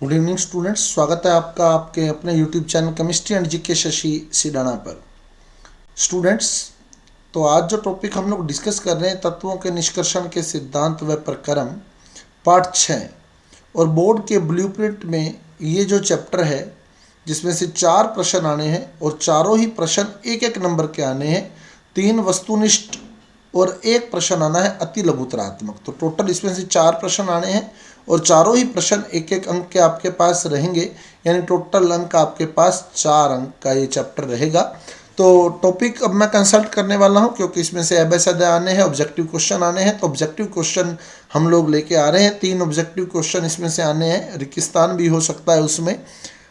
Good evening students, स्वागत है आपका आपके अपने YouTube channel chemistry and GK Shashi Sidana पर। स्टूडेंट्स, तो आज जो टॉपिक हम लोग डिस्कस कर रहे हैं तत्वों के निष्कर्षण के सिद्धांत व प्रक्रम पार्ट 6 और बोर्ड के ब्लूप्रिंट में ये जो चैप्टर है जिसमें से 4 प्रश्न आने हैं और चारों ही प्रश्न एक एक नंबर के आने हैं। 3 वस्तुनिष्ठ और 1 प्रश्न आना है अति लघुतरात्मक। तो टोटल इसमें से 4 प्रश्न आने हैं और चारों ही प्रश्न एक एक अंक के आपके पास रहेंगे, यानी टोटल अंक आपके पास 4 अंक का ये चैप्टर रहेगा। तो टॉपिक अब मैं कंसल्ट करने वाला हूँ क्योंकि इसमें से एबेसड आने हैं, ऑब्जेक्टिव क्वेश्चन आने हैं। तो ऑब्जेक्टिव क्वेश्चन हम लोग लेके आ रहे हैं। 3 ऑब्जेक्टिव क्वेश्चन इसमें से आने हैं, रेगिस्तान भी हो सकता है उसमें,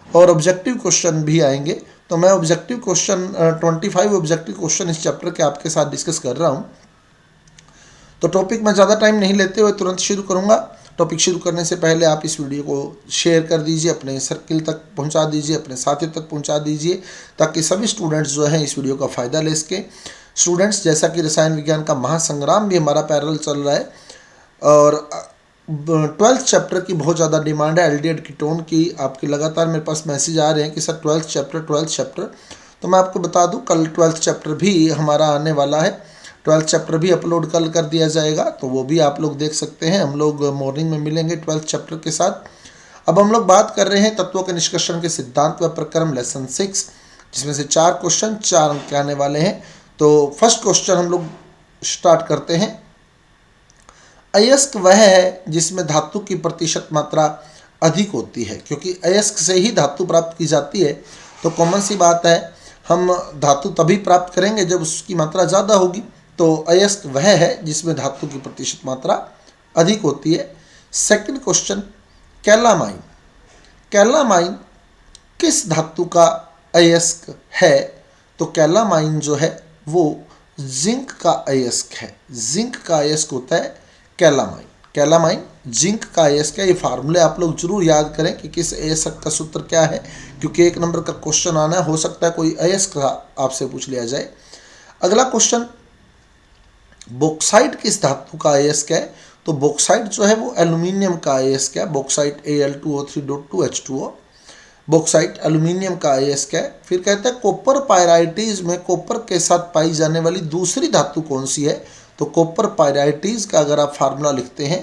और ऑब्जेक्टिव क्वेश्चन भी आएंगे। तो मैं ऑब्जेक्टिव क्वेश्चन 25 ऑब्जेक्टिव क्वेश्चन इस चैप्टर के आपके साथ डिस्कस कर रहा हूँ। तो टॉपिक में ज़्यादा टाइम नहीं लेते हुए तुरंत शुरू करूँगा। टॉपिक शुरू करने से पहले आप इस वीडियो को शेयर कर दीजिए, अपने सर्किल तक पहुंचा दीजिए, अपने साथियों तक पहुंचा दीजिए ताकि सभी स्टूडेंट्स जो हैं इस वीडियो का फ़ायदा ले सकें। स्टूडेंट्स, जैसा कि रसायन विज्ञान का महासंग्राम भी हमारा पैरेलल चल रहा है और 12th चैप्टर की बहुत ज़्यादा डिमांड है, एल्डिहाइड कीटोन की। आपके लगातार मेरे पास मैसेज आ रहे हैं कि सर 12th चैप्टर। तो मैं आपको बता दूँ, कल 12th चैप्टर भी हमारा आने वाला है। 12th चैप्टर भी अपलोड कल कर दिया जाएगा, तो वो भी आप लोग देख सकते हैं। हम लोग मॉर्निंग में मिलेंगे 12th चैप्टर के साथ। अब हम लोग बात कर रहे हैं तत्वों के निष्कर्षण के सिद्धांत व प्रक्रम लेसन 6, जिसमें से 4 क्वेश्चन 4 अंक के आने वाले हैं। तो फर्स्ट क्वेश्चन हम लोग स्टार्ट करते हैं। अयस्क वह है जिसमें धातु की प्रतिशत मात्रा अधिक होती है, क्योंकि अयस्क से ही धातु प्राप्त की जाती है। तो कॉमन सी बात है, हम धातु तभी प्राप्त करेंगे जब उसकी मात्रा ज़्यादा होगी। तो अयस्क वह है जिसमें धातु की प्रतिशत मात्रा अधिक होती है। Second question, calamine. कैलामाइन किस धातु का अयस्क है? तो कैलामाइन जो है वो जिंक का अयस्क है। जिंक का अयस्क होता है कैलामाइन। कैलामाइन जिंक का अयस्क है। ये फार्मूले आप लोग जरूर याद करें कि किस अयस्क का सूत्र क्या है, क्योंकि 1 नंबर का क्वेश्चन आना है, हो सकता है कोई अयस्क आपसे पूछ लिया जाए। अगला क्वेश्चन, बॉक्साइट किस धातु का अयस्क है? तो बॉक्साइट जो है वो एल्यूमिनियम का अयस्क है। बॉक्साइट Al2O3.2H2O, बॉक्साइट एल्यूमिनियम का अयस्क है। फिर कहते हैं कॉपर पायराइटीज में कॉपर के साथ पाई जाने वाली दूसरी धातु कौन सी है? तो कॉपर पायराइटीज का अगर आप फार्मूला लिखते हैं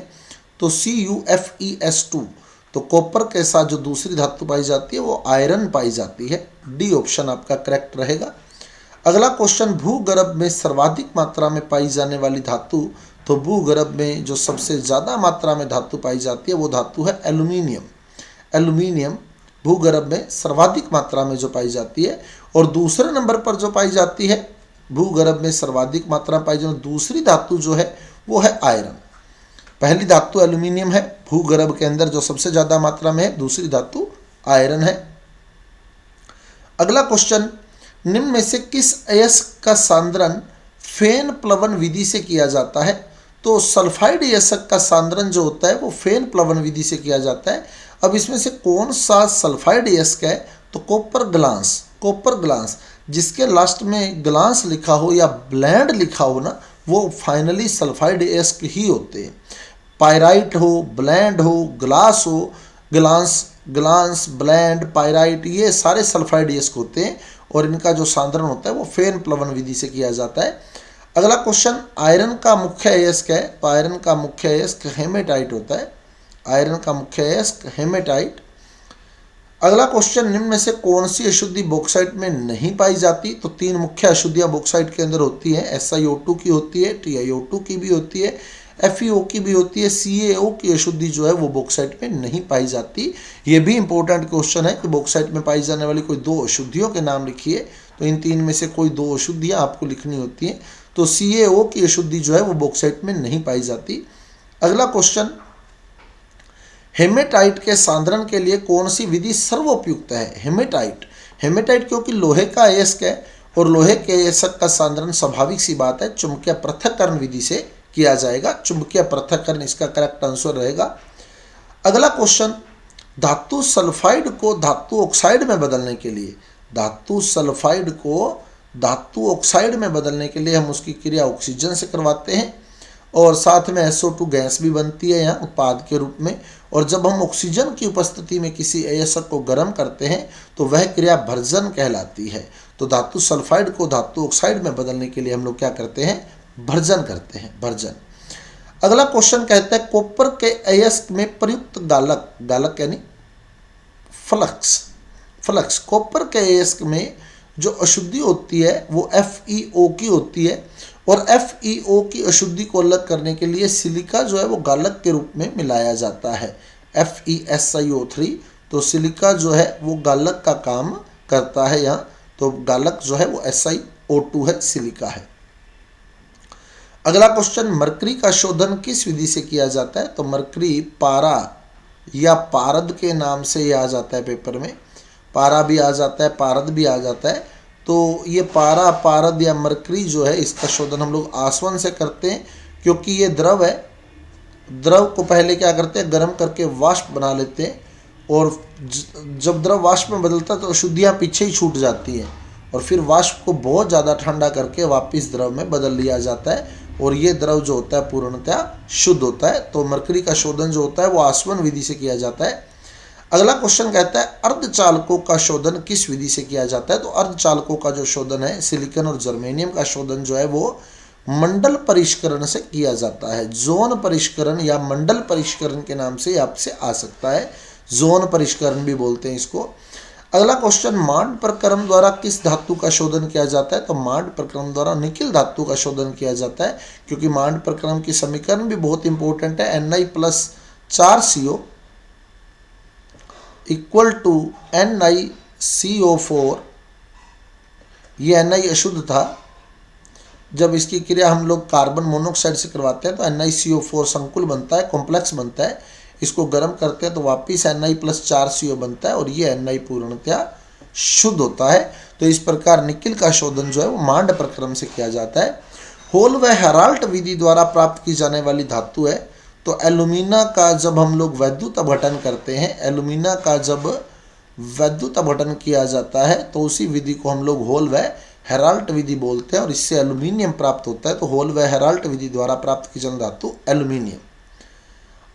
तो CuFeS2। तो कॉपर के साथ जो दूसरी धातु पाई जाती है वो आयरन पाई जाती है। डी ऑप्शन आपका करेक्ट रहेगा। अगला क्वेश्चन, भूगर्भ में सर्वाधिक मात्रा में पाई जाने वाली धातु। तो भूगर्भ में जो सबसे ज़्यादा मात्रा में धातु पाई जाती है वो धातु है एल्यूमिनियम। एल्यूमिनियम भूगर्भ में सर्वाधिक मात्रा में जो पाई जाती है। और दूसरे नंबर पर जो पाई जाती है भूगर्भ में सर्वाधिक मात्रा में पाई जाती दूसरी धातु जो है वो है आयरन। पहली धातु एल्यूमिनियम है, भूगर्भ के अंदर जो सबसे ज़्यादा मात्रा में है, दूसरी धातु आयरन है। अगला क्वेश्चन, निम्न में से किस अयस्क का सांद्रण फेन प्लवन विधि से किया जाता है? तो सल्फाइड अयस्क का सांद्रण जो होता है वो फेन प्लवन विधि से किया जाता है। अब इसमें से कौन सा सल्फाइड अयस्क है? तो कॉपर ग्लास। कॉपर ग्लास जिसके लास्ट में ग्लास लिखा हो या ब्लैंड लिखा हो ना, वो फाइनली सल्फाइड अयस्क ही होते हैं। पायराइट हो, ब्लैंड हो, ग्लास हो, ग्लास ब्लैंड पायराइट, ये सारे सल्फाइड अयस्क होते हैं और इनका जो सांद्रण होता है वो फेन प्लवन विधि से किया जाता है। अगला क्वेश्चन, आयरन का मुख्य अयस्क है। तो आयरन का मुख्य अयस्क हेमेटाइट होता है। आयरन का मुख्य अयस्क हेमेटाइट। अगला क्वेश्चन, निम्न में से कौन सी अशुद्धि बॉक्साइट में नहीं पाई जाती? तो 3 मुख्य अशुद्धियां बॉक्साइट के अंदर होती हैं। SiO2 की होती है, TiO2 की भी होती है, FeO की भी होती है। CaO की अशुद्धि जो है वो बॉक्साइट में नहीं पाई जाती। ये भी इंपॉर्टेंट क्वेश्चन है कि बॉक्साइट में पाई जाने वाली कोई 2 अशुद्धियों के नाम लिखिए। तो इन 3 में से कोई 2 अशुद्धियाँ आपको लिखनी होती हैं। तो CaO की अशुद्धि जो है वो बॉक्साइट में नहीं पाई जाती। अगला क्वेश्चन, हेमेटाइट के सांद्रण के लिए कौन सी विधि सर्वोपयुक्त है? हेमेटाइट क्योंकि लोहे का अयस्क है और लोहे के अयस्क का सांद्रण स्वाभाविक सी बात है चुंबकीय पृथक्करण विधि से किया जाएगा। चुंबकीय पृथक्करण इसका करेक्ट आंसर रहेगा। अगला क्वेश्चन, धातु सल्फाइड को धातु ऑक्साइड में बदलने के लिए, धातु सल्फाइड को धातु ऑक्साइड में बदलने के लिए हम उसकी क्रिया ऑक्सीजन से करवाते हैं और साथ में SO2 गैस भी बनती है यहाँ उत्पाद के रूप में। और जब हम ऑक्सीजन की उपस्थिति में किसी अयस्क को गर्म करते हैं तो वह क्रिया भर्जन कहलाती है। तो धातु सल्फाइड को धातु ऑक्साइड में बदलने के लिए हम लोग क्या करते हैं, भर्जन करते हैं, भर्जन। अगला क्वेश्चन कहता है कॉपर के अयस्क में प्रयुक्त गालक, गालक यानी फ्लक्स, फ्लक्स कॉपर के अयस्क में जो अशुद्धि होती है वो FeO की होती है। और FeO की अशुद्धि को अलग करने के लिए सिलिका जो है वो गालक के रूप में मिलाया जाता है, FeSiO3। तो सिलिका जो है वो गालक का काम करता है यहाँ। तो गालक जो है वो SiO2 है, सिलिका है। अगला क्वेश्चन, मरकरी का शोधन किस विधि से किया जाता है? तो मरकरी पारा या पारद के नाम से ये आ जाता है पेपर में, पारा भी आ जाता है, पारद भी आ जाता है। तो ये पारा, पारद या मरकरी जो है इसका शोधन हम लोग आसवन से करते हैं, क्योंकि ये द्रव है। द्रव को पहले क्या करते हैं, गर्म करके वाष्प बना लेते हैं, और जब द्रव वाष्प में बदलता है तो अशुद्धियाँ पीछे ही छूट जाती हैं, और फिर वाष्प को बहुत ज़्यादा ठंडा करके वापस द्रव में बदल लिया जाता है, और ये द्रव जो होता है पूर्णतः शुद्ध होता है। तो मरकरी का शोधन जो होता है वो आसवन विधि से किया जाता है। अगला क्वेश्चन कहता है अर्धचालकों का शोधन किस विधि से किया जाता है? तो अर्धचालकों का जो शोधन है, सिलिकॉन और जर्मेनियम का शोधन जो है वो मंडल परिष्करण से किया जाता है। जोन परिष्करण या मंडल परिष्करण के नाम से आपसे आ सकता है, जोन परिष्करण भी बोलते हैं इसको। अगला क्वेश्चन, मांड प्रक्रम द्वारा किस धातु का शोधन किया जाता है? तो मांड प्रक्रम द्वारा निकिल धातु का शोधन किया जाता है, क्योंकि मांड प्रक्रम की समीकरण भी बहुत इंपॉर्टेंट है। Ni+4CO equal to NiCO4। ये Ni अशुद्ध था, जब इसकी क्रिया हम लोग कार्बन मोनोऑक्साइड से करवाते हैं तो NiCO4 संकुल बनता है, कॉम्प्लेक्स बनता है। इसको गर्म करते हैं तो वापिस Ni+4CO बनता है, और ये Ni पूर्णतया शुद्ध होता है। तो इस प्रकार निकिल का शोधन जो है वो मांड प्रक्रम से किया जाता है। होल व हेराल्ट विधि द्वारा प्राप्त की जाने वाली धातु है। तो एल्यूमिना का जब हम लोग वैद्युत अपघटन करते हैं, एल्यूमिना का जब वैद्युत अपघटन किया जाता है तो उसी विधि को हम लोग होल व हेराल्ट विधि बोलते हैं, और इससे एल्यूमिनियम प्राप्त होता है। तो होल व हेराल्ट विधि द्वारा प्राप्त की जाने धातु एल्यूमिनियम।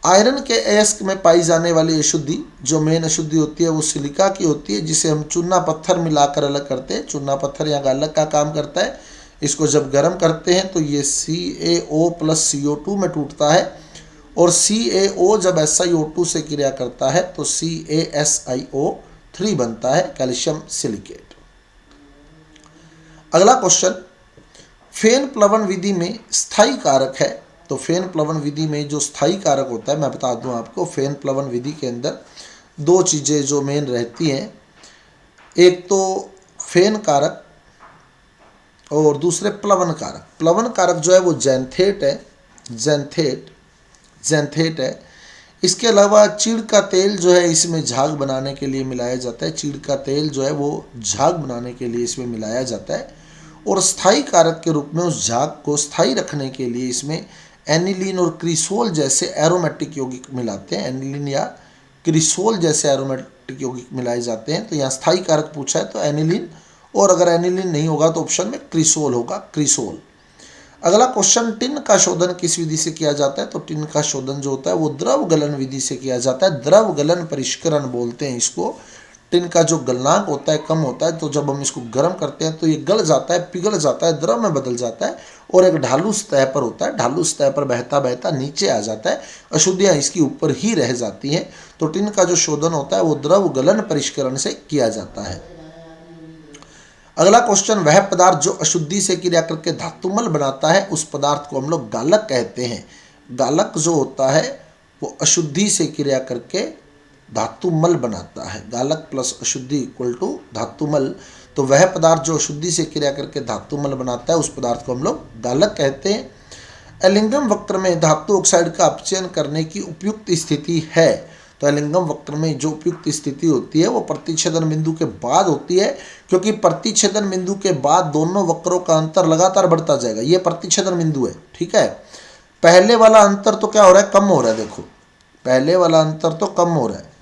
आयरन के अयस्क में पाई जाने वाली अशुद्धि, जो मेन अशुद्धि होती है वो सिलिका की होती है, जिसे हम चूना पत्थर मिलाकर अलग करते हैं। चूना पत्थर यहाँ गालक का काम करता है। इसको जब गर्म करते हैं तो ये CaO+CO2 में टूटता है, और CaO जब SiO2 से क्रिया करता है तो CaSiO3 बनता है, कैल्शियम सिलिकेट। अगला क्वेश्चन, फेन प्लवन विधि में स्थायी कारक है। तो फेन प्लवन विधि में जो स्थायी कारक होता है, मैं बता दूं आपको, फेन प्लवन विधि के अंदर दो चीज़ें जो मेन रहती हैं, एक तो फेन कारक और दूसरे प्लवन कारक। प्लवन कारक जो है वो जैंथेट है, जैंथेट है। इसके अलावा चीड़ का तेल जो है इसमें झाग बनाने के लिए मिलाया जाता है, चीड़ का तेल जो है वो झाग बनाने के लिए इसमें मिलाया जाता है। और स्थायी कारक के रूप में उस झाग को स्थायी रखने के लिए इसमें एनिलीन और क्रिसोल जैसे एरोमेटिक यौगिक मिलाते हैं, एनिलीन या क्रिसोल जैसे एरोमेटिक यौगिक मिलाए जाते हैं। तो यहाँ स्थायी कारक पूछा है तो एनिलीन, और अगर एनिलीन नहीं होगा तो ऑप्शन में क्रिसोल होगा, क्रिसोल। अगला क्वेश्चन, टिन का शोधन किस विधि से किया जाता है? तो टिन का शोधन जो होता है वो द्रव गलन विधि से किया जाता है, द्रव गलन परिष्करण बोलते हैं इसको। टिन का जो गलनांक होता है कम होता है, तो जब हम इसको गर्म करते हैं तो ये गल जाता है, पिघल जाता है, द्रव में बदल जाता है, और एक ढालू सतह पर होता है, ढालू सतह पर बहता बहता नीचे आ जाता है, अशुद्धियाँ इसकी ऊपर ही रह जाती हैं। तो टिन का जो शोधन होता है वो द्रव गलन परिष्करण से किया जाता है। अगला क्वेश्चन, वह पदार्थ जो अशुद्धि से क्रिया करके धातुमल बनाता है उस पदार्थ को हम लोग गालक कहते हैं। गालक जो होता है वो अशुद्धि से क्रिया करके धातुमल बनाता है, गालक प्लस अशुद्धि इक्वल टू धातुमल। तो वह पदार्थ जो अशुद्धि से क्रिया करके धातुमल बनाता है उस पदार्थ को हम लोग गालक कहते हैं। एलिंगम वक्र में धातु ऑक्साइड का अपचयन करने की उपयुक्त स्थिति है। तो एलिंगम वक्र में जो उपयुक्त स्थिति होती है वो प्रतिच्छेदन बिंदु के बाद होती है, क्योंकि प्रतिच्छेदन बिंदु के बाद दोनों वक्रों का अंतर लगातार बढ़ता जाएगा। ये प्रतिच्छेदन बिंदु है, ठीक है। पहले वाला अंतर तो क्या हो रहा है, कम हो रहा है, देखो पहले वाला अंतर तो कम हो रहा है,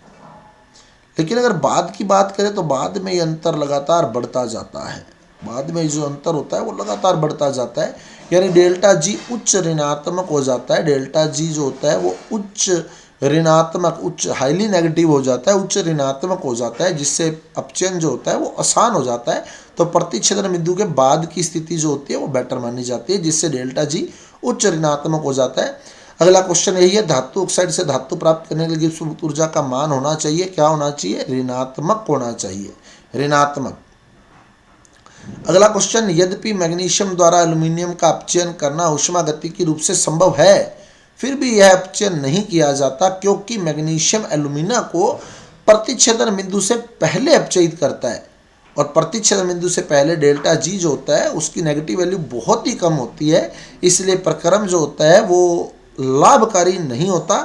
लेकिन अगर बाद की बात करें तो बाद में ये अंतर लगातार बढ़ता जाता है। बाद में जो अंतर होता है वो लगातार बढ़ता जाता है, यानी डेल्टा जी उच्च ऋणात्मक हो जाता है। डेल्टा जी जो होता है वो उच्च ऋणात्मक, उच्च हाईली नेगेटिव हो जाता है, उच्च ऋणात्मक हो जाता है, जिससे अपचयन जो होता है वो आसान हो जाता है। तो प्रतिच्छेदन बिंदु के बाद की स्थिति जो होती है वो बेटर मानी जाती है, जिससे डेल्टा जी उच्च ऋणात्मक हो जाता है। अगला क्वेश्चन यही है, धातु ऑक्साइड से धातु प्राप्त करने के लिए गिब्स मुक्त ऊर्जा का मान होना चाहिए, क्या होना चाहिए? ऋणात्मक होना चाहिए, ऋणात्मक। अगला क्वेश्चन, यद्यपि मैग्नीशियम द्वारा एल्यूमिनियम का अपचयन करना ऊष्मागतिकी रूप से संभव है, फिर भी यह अपचयन नहीं किया जाता क्योंकि मैग्नीशियम एल्यूमिना को प्रतिच्छेदन बिंदु से पहले अपचयित करता है, और प्रतिच्छेदन बिंदु से पहले डेल्टा जी जो होता है उसकी नेगेटिव वैल्यू बहुत ही कम होती है, इसलिए प्रक्रम जो होता है वो लाभकारी नहीं होता।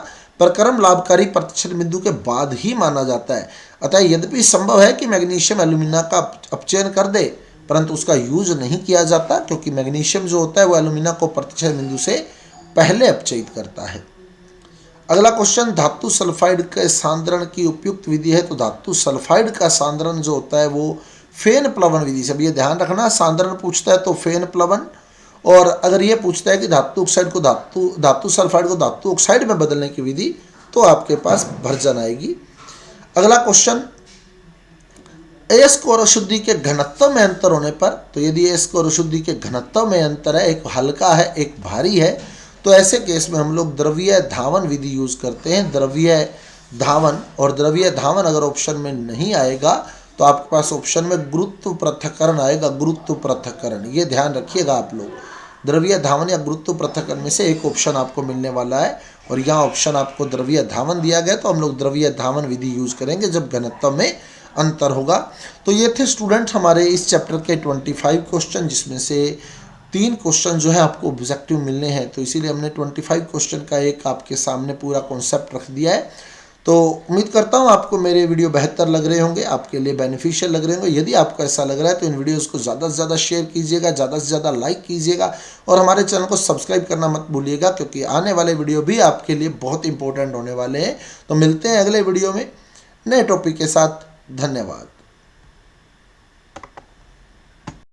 प्रक्रम लाभकारी प्रतिच्छेदन बिंदु के बाद ही माना जाता है। अतः यद्यपि संभव है कि मैग्नीशियम एल्यूमिना का अपचयन कर दे, परंतु उसका यूज नहीं किया जाता क्योंकि मैग्नीशियम जो होता है वो एल्यूमिना को प्रतिच्छेदन बिंदु से पहले अपचयित करता है। अगला क्वेश्चन, धातु सल्फाइड के सांद्रण की उपयुक्त विधि है। तो धातु सल्फाइड का सांद्रण जो होता है वो फेन प्लवन विधि से, अब ये ध्यान रखना, सांद्रण पूछता है तो फेन प्लवन, और अगर ये पूछता है कि धातु ऑक्साइड को धातु सल्फाइड को धातु ऑक्साइड में बदलने की विधि, तो आपके पास भर्जन आएगी। अगला क्वेश्चन, अयस्क और अशुद्धि के घनत्व में अंतर होने पर, तो यदि अयस्क और अशुद्धि के घनत्व में अंतर है, एक हल्का है एक भारी है, तो ऐसे केस में हम लोग द्रव्य धावन विधि यूज करते हैं। द्रव्य धावन, और द्रव्य धावन अगर ऑप्शन में नहीं आएगा तो आपके पास ऑप्शन में गुरुत्व पृथक्करण आएगा, गुरुत्व पृथक्करण, ये ध्यान रखिएगा आप लोग। द्रव्य धावन या गुरुत्व पृथक्करण में से एक ऑप्शन आपको मिलने वाला है, और यहाँ ऑप्शन आपको द्रव्य धावन दिया गया, तो हम लोग द्रव्य धावन विधि यूज करेंगे जब घनत्व में अंतर होगा। तो ये थे स्टूडेंट हमारे इस चैप्टर के 25 क्वेश्चन, जिसमें से 3 क्वेश्चन जो है आपको ऑब्जेक्टिव मिलने हैं, तो इसीलिए हमने 25 क्वेश्चन का एक आपके सामने पूरा कॉन्सेप्ट रख दिया है। तो उम्मीद करता हूँ आपको मेरे वीडियो बेहतर लग रहे होंगे, आपके लिए बेनिफिशियल लग रहे होंगे। यदि आपको ऐसा लग रहा है तो इन वीडियोस को ज़्यादा से ज़्यादा शेयर कीजिएगा, ज़्यादा से ज़्यादा लाइक कीजिएगा, और हमारे चैनल को सब्सक्राइब करना मत भूलिएगा, क्योंकि आने वाले वीडियो भी आपके लिए बहुत इंपॉर्टेंट होने वाले हैं। तो मिलते हैं अगले वीडियो में नए टॉपिक के साथ। धन्यवाद।